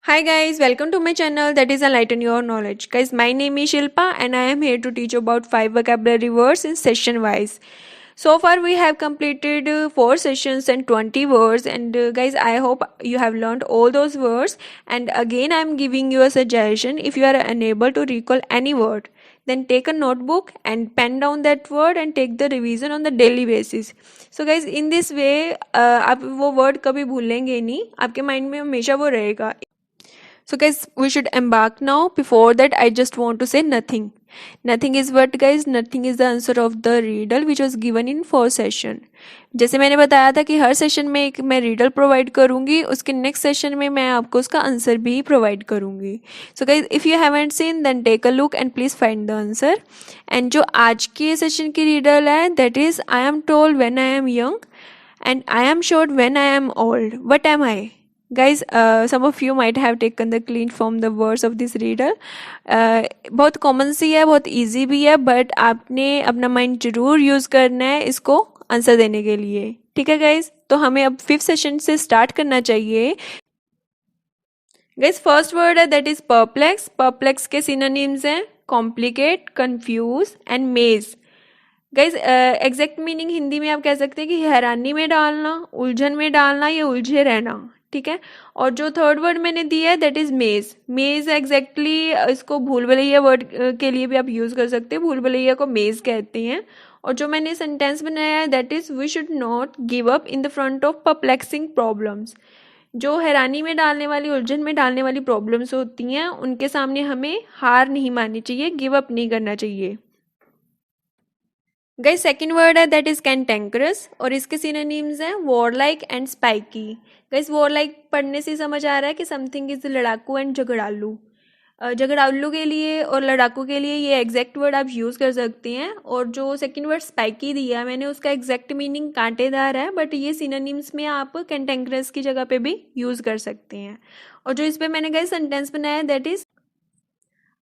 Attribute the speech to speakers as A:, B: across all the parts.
A: Hi guys, welcome to my channel that is Enlighten Your Knowledge. Guys, my name is Shilpa and I am here to teach you about 5 vocabulary words in session wise. So far we have completed 4 sessions and 20 words and guys I hope you have learned all those words, and again I am giving you a suggestion. If you are unable to recall any word, then take a notebook and pen down that word and take the revision on the daily basis. So guys, in this way आप वो word कभी भूलेंगे नहीं, आपके mind में हमेशा वो रहेगा. So guys, we should embark now. Before that, I just want to say nothing. Nothing is what guys? Nothing is the answer of the riddle which was given in 4 session. जैसे मैंने बताया था कि हर session में एक मैं रीडल provide करूंगी, उसके नेक्स्ट सेशन में मैं आपको उसका आंसर भी प्रोवाइड करूंगी. So guys, if you haven't seen then take a look and please find the answer. And जो आज की सेशन की रीडल है that is I am told when I am young and I am short when I am old. What am I? Guys, some of you might have taken the clean from the words of this riddle. बहुत common सी है, बहुत easy भी है, but आपने अपना mind जरूर use करना है इसको आंसर देने के लिए. ठीक है गाइज, तो हमें अब 5th सेशन से स्टार्ट करना चाहिए. गाइज, फर्स्ट वर्ड है दैट इज परप्लेक्स. परप्लेक्स के सिनोनिम्स हैं कॉम्प्लिकेट, कंफ्यूज एंड मेज. गाइज, एग्जैक्ट मीनिंग हिंदी में आप कह सकते हैं कि हैरानी में डालना, उलझन में डालना या उलझे रहना. ठीक है. और जो थर्ड वर्ड मैंने दिया है दैट इज मेज. मेज एग्जैक्टली इसको भूल भुलैया वर्ड के लिए भी आप यूज कर सकते हैं. भूल भुलैया को मेज कहते हैं. और जो मैंने सेंटेंस बनाया है that is we should not give up in the front of perplexing problems. जो हैरानी में डालने वाली, उलझन में डालने वाली प्रॉब्लम्स होती हैं उनके सामने हमें हार नहीं माननी चाहिए, गिव अप नहीं करना चाहिए. गाइस, सेकंड वर्ड है दैट इज कैंटेंकरस और इसके सिनोनिम्स हैं वॉरलाइक एंड स्पाइकी. गाइस, वॉरलाइक पढ़ने से समझ आ रहा है कि समथिंग इज लड़ाकू एंड झगड़ालू. झगड़ालू के लिए और लड़ाकू के लिए ये एग्जैक्ट वर्ड आप यूज़ कर सकते हैं. और जो सेकंड वर्ड स्पाइकी दिया मैंने उसका एग्जैक्ट मीनिंग कांटेदार है, बट ये सिनोनिम्स में आप कैंटेंकरस की जगह पे भी यूज़ कर सकते हैं. और जो इस पे मैंने गाइस सेंटेंस बनाया that is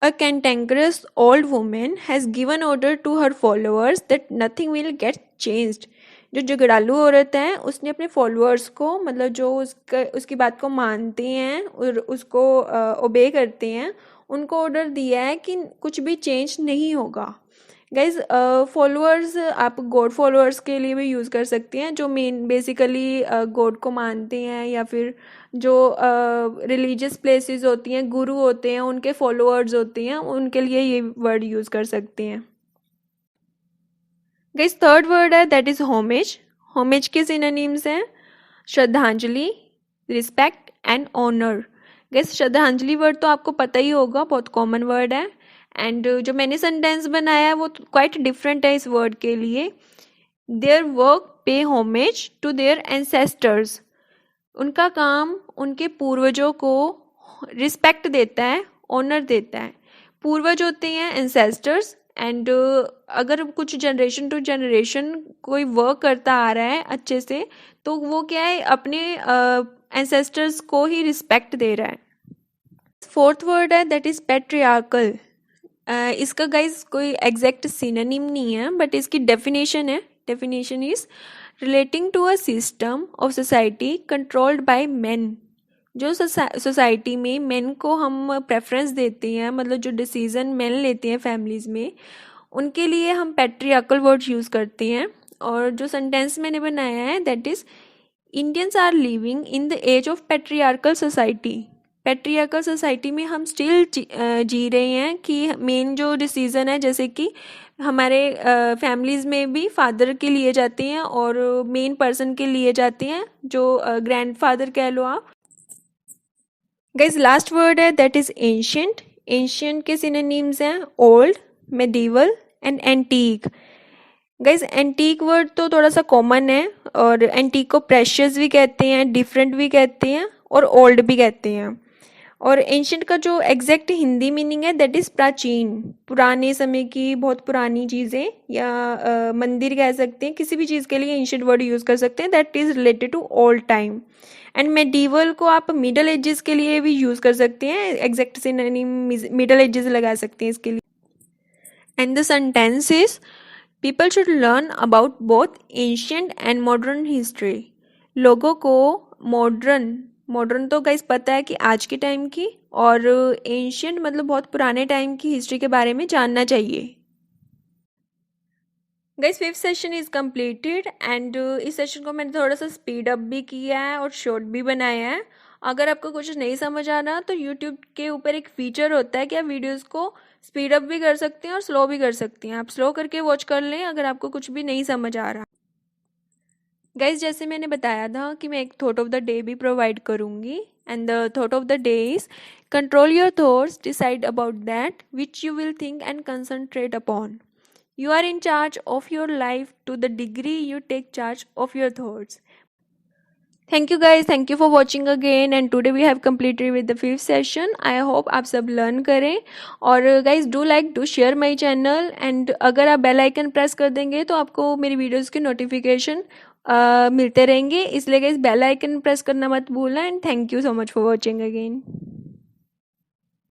A: A cantankerous old woman has given order to her followers that nothing will get changed. जो झगड़ालू औरत है उसने अपने फॉलोअर्स को, मतलब जो उसकी बात को मानते हैं और उसको ओबे करते हैं, उनको ऑर्डर दिया है कि कुछ भी चेंज नहीं होगा. गाइज, फॉलोअर्स आप गॉड फॉलोअर्स के लिए भी यूज़ कर सकते हैं, जो मेन बेसिकली गॉड को मानते हैं, या फिर जो रिलीजियस प्लेसेस होती हैं, गुरु होते हैं, उनके फॉलोअर्स होते हैं, उनके लिए ये वर्ड यूज़ कर सकते हैं. गाइज, थर्ड वर्ड है दैट इज़ होमेज. होमेज के सिनोनिम्स हैं श्रद्धांजलि, रिस्पेक्ट एंड ऑनर. गाइज, श्रद्धांजलि वर्ड तो आपको पता ही होगा, बहुत कॉमन वर्ड है. एंड जो मैंने सेंटेंस बनाया है वो क्वाइट डिफरेंट है इस वर्ड के लिए. Their work pay homage to their ancestors. उनका काम उनके पूर्वजों को रिस्पेक्ट देता है, ऑनर देता है. पूर्वज होते हैं एंसेस्टर्स. एंड अगर कुछ जनरेशन टू जनरेशन कोई वर्क करता आ रहा है अच्छे से, तो वो क्या है, अपने एंसेस्टर्स को ही रिस्पेक्ट दे रहा है. फोर्थ वर्ड है दैट इज पैट्रियार्कल. इसका गाइज कोई एग्जैक्ट सिनोनिम नहीं है, बट इसकी डेफिनेशन है. Definition is relating to a system of society controlled by men. जो सोसाइटी में मेन को हम प्रेफरेंस देते हैं, मतलब जो डिसीजन मेन लेते हैं फैमिलीज में, उनके लिए हम पैट्रियार्कल वर्ड यूज़ करते हैं. और जो सेंटेंस मैंने बनाया है that is Indians are living in the age of patriarchal society. Patriarchal society में हम स्टिल जी रहे हैं कि मेन जो डिसीज़न है, जैसे कि हमारे फैमिलीज़ में भी फादर के लिए जाते हैं और मेन पर्सन के लिए जाते हैं, जो ग्रैंडफादर कह लो आप. गाइज, लास्ट वर्ड है दैट इज़ एंशियंट. एंशियंट के सिनोनिम्स हैं old, medieval and antique. Guys, antique word तो थोड़ा सा कॉमन है, और एंटीक को प्रेशियस भी कहते हैं, डिफरेंट भी कहते हैं, और ओल्ड भी कहते हैं. और एंशियंट का जो एग्जैक्ट हिंदी मीनिंग है दैट इज़ प्राचीन, पुराने समय की, बहुत पुरानी चीज़ें, या मंदिर कह सकते हैं. किसी भी चीज़ के लिए एंशियंट वर्ड यूज़ कर सकते हैं that is related to old time. And medieval को आप मिडल एजेस के लिए भी यूज़ कर सकते हैं, एग्जैक्ट सिनोनिम मिडल एजेस लगा सकते हैं इसके लिए. And the sentence is people should learn about both ancient and modern history. लोगों को मॉडर्न मॉडर्न तो गाइस पता है कि आज के टाइम की, और एंशियंट मतलब बहुत पुराने टाइम की हिस्ट्री के बारे में जानना चाहिए। Guys 5th session is completed and इस सेशन को मैंने थोड़ा सा स्पीड अप भी किया है और शॉर्ट भी बनाया है। अगर आपको कुछ नहीं समझ आ रहा तो यूट्यूब के ऊपर एक फीचर होता है कि आप वीडियोस को स्पीड अप भी कर सकते हैं और स्लो भी कर सकती हैं। आप स्लो करके वॉच कर लें अगर आपको कुछ भी नहीं समझ आ रहा। गाइस जैसे मैंने बताया था कि मैं एक थॉट ऑफ द डे भी प्रोवाइड करूँगी, and the thought of the day is control your thoughts, decide about that which you will think and concentrate upon. You are in charge of your life to the degree you take charge of your thoughts. Thank you guys, thank you for watching again, and today we have completed with the 5th session. I hope आप सब learn करें, और guys do like to share my channel, and अगर आप bell icon press कर देंगे तो आपको मेरी वीडियोस के नोटिफिकेशन मिलते रहेंगे, इसलिए guys बेल आइकन प्रेस करना मत भूलना, and thank you so much for watching again.